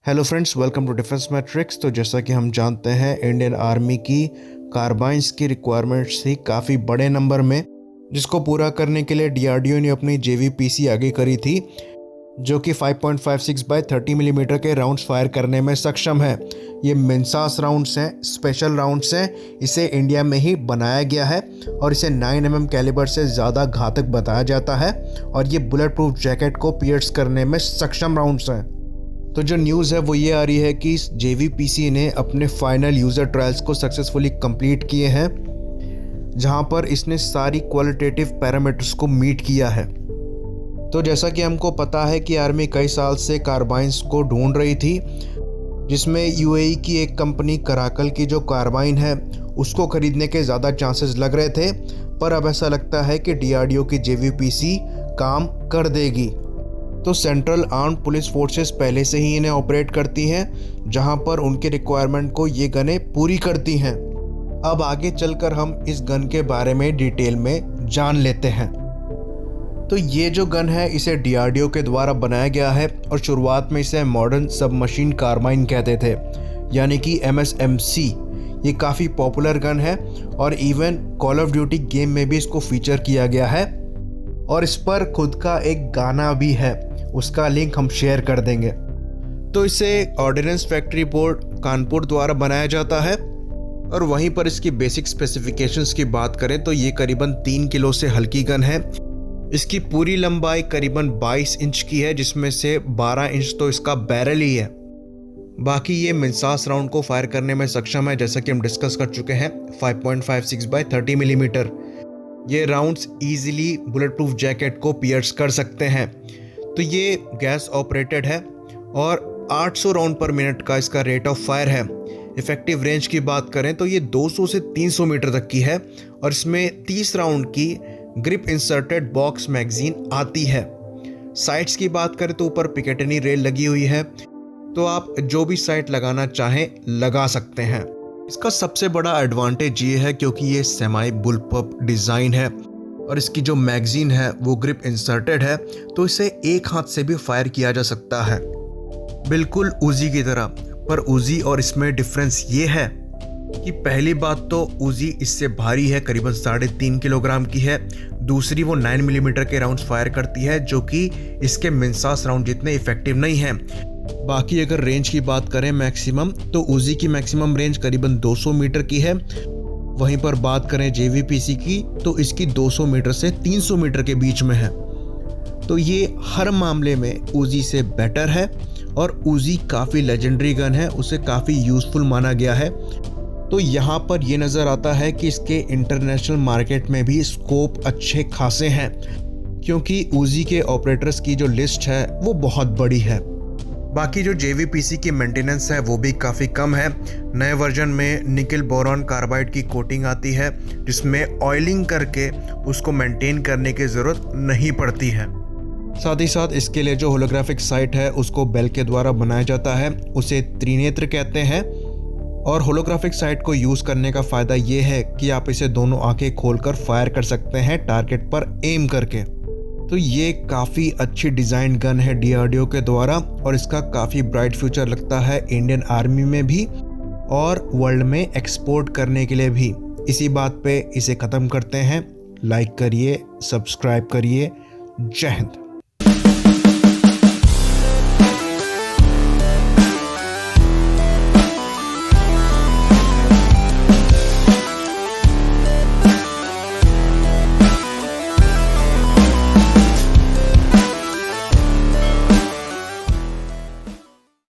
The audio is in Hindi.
Hello friends, welcome to defence matrix. तो जैसा कि हम जानते हैं, इंडियन आर्मी की कार्बाइन्स की रिक्वायरमेंट्स थी काफ़ी बड़े नंबर में, जिसको पूरा करने के लिए डीआरडीओ ने अपनी जेवीपीसी आगे करी थी, जो कि 5.56 बाय 30 मिलीमीटर के राउंड्स फायर करने में सक्षम है। ये मिन्सास राउंड्स हैं, स्पेशल राउंड्स हैं। इसे इंडिया में ही बनाया गया है और इसे 9mm कैलिबर से ज़्यादा घातक बताया जाता है और ये बुलेट प्रूफ जैकेट को पियर्स करने में सक्षम राउंड्स हैं। तो जो न्यूज़ है वो ये आ रही है कि जेवीपीसी ने अपने फाइनल यूज़र ट्रायल्स को सक्सेसफुली कंप्लीट किए हैं, जहां पर इसने सारी क्वालिटेटिव पैरामीटर्स को मीट किया है। तो जैसा कि हमको पता है कि आर्मी कई साल से कार्बाइन्स को ढूंढ रही थी, जिसमें यूएई की एक कंपनी कराकल की जो कार्बाइन है उसको खरीदने के ज़्यादा चांसेस लग रहे थे, पर अब ऐसा लगता है कि डीआरडीओ की जेवीपीसी काम कर देगी। तो सेंट्रल आर्म्ड पुलिस फोर्सेस पहले से ही इन्हें ऑपरेट करती हैं, जहां पर उनके रिक्वायरमेंट को ये गनें पूरी करती हैं। अब आगे चलकर हम इस गन के बारे में डिटेल में जान लेते हैं। तो ये जो गन है इसे डीआरडीओ के द्वारा बनाया गया है और शुरुआत में इसे मॉडर्न सबमशीन कार्बाइन कहते थे, यानी कि MSMC। ये काफ़ी पॉपुलर गन है और even call of duty game में भी इसको फीचर किया गया है और इस पर खुद का एक गाना भी है, उसका लिंक हम शेयर कर देंगे। तो इसे ऑर्डिनेंस फैक्ट्री बोर्ड कानपुर द्वारा बनाया जाता है और वहीं पर इसकी बेसिक स्पेसिफिकेशंस की बात करें तो ये करीबन 3 किलो से हल्की गन है। इसकी पूरी लंबाई करीबन 22 इंच की है, जिसमें से 12 इंच तो इसका बैरल ही है। बाकी ये मिन्सास राउंड को फायर करने में सक्षम है, जैसा कि हम डिस्कस कर चुके हैं। 5.56 बाय 30 मिलीमीटर ये rounds easily bullet proof jacket को पियर्स कर सकते हैं। तो ये गैस ऑपरेटेड है और 800 राउंड पर मिनट का इसका रेट ऑफ फायर है। इफेक्टिव रेंज की बात करें तो ये 200 से 300 मीटर तक की है और इसमें 30 राउंड की ग्रिप इंसर्टेड बॉक्स मैगजीन आती है। साइट्स की बात करें तो ऊपर पिकेटनी रेल लगी हुई है, तो आप जो भी साइट लगाना चाहें लगा सकते हैं। इसका सबसे बड़ा एडवांटेज ये है क्योंकि ये सेमी बुलपअप डिज़ाइन है और इसकी जो मैगजीन है वो ग्रिप इंसर्टेड है, तो इसे एक हाथ से भी फायर किया जा सकता है, बिल्कुल उजी की तरह। पर उजी और इसमें डिफरेंस ये है कि पहली बात तो उजी इससे भारी है, करीबन 3.5 किलोग्राम की है। दूसरी, वो 9 मिलीमीटर के राउंड्स फायर करती है, जो कि इसके मिन्सास राउंड जितने इफेक्टिव नहीं हैं। बाकी अगर रेंज की बात करें मैक्सिमम, तो उजी की मैक्सिमम रेंज करीबन 200 मीटर की है। वहीं पर बात करें जेवीपीसी की तो इसकी 200 मीटर से 300 मीटर के बीच में है। तो ये हर मामले में उजी से बेटर है और उजी काफ़ी लेजेंडरी गन है, उसे काफ़ी यूज़फुल माना गया है। तो यहाँ पर ये नज़र आता है कि इसके इंटरनेशनल मार्केट में भी स्कोप अच्छे खासे हैं, क्योंकि उजी के ऑपरेटर्स की जो लिस्ट है वो बहुत बड़ी है। बाकी जो जेवीपीसी की मेंटेनेंस है वो भी काफ़ी कम है। नए वर्जन में निकल बोरॉन कार्बाइड की कोटिंग आती है, जिसमें ऑयलिंग करके उसको मेंटेन करने की ज़रूरत नहीं पड़ती है। साथ ही साथ इसके लिए जो होलोग्राफिक साइट है उसको बेल के द्वारा बनाया जाता है, उसे त्रिनेत्र कहते हैं। और होलोग्राफिक साइट को यूज़ करने का फ़ायदा ये है कि आप इसे दोनों आंखें खोलकर फायर कर सकते हैं टारगेट पर एम करके। तो ये काफ़ी अच्छी डिज़ाइन गन है डीआरडीओ के द्वारा और इसका काफ़ी ब्राइट फ्यूचर लगता है इंडियन आर्मी में भी और वर्ल्ड में एक्सपोर्ट करने के लिए भी। इसी बात पे इसे ख़त्म करते हैं। लाइक करिए, सब्सक्राइब करिए। जय हिंद।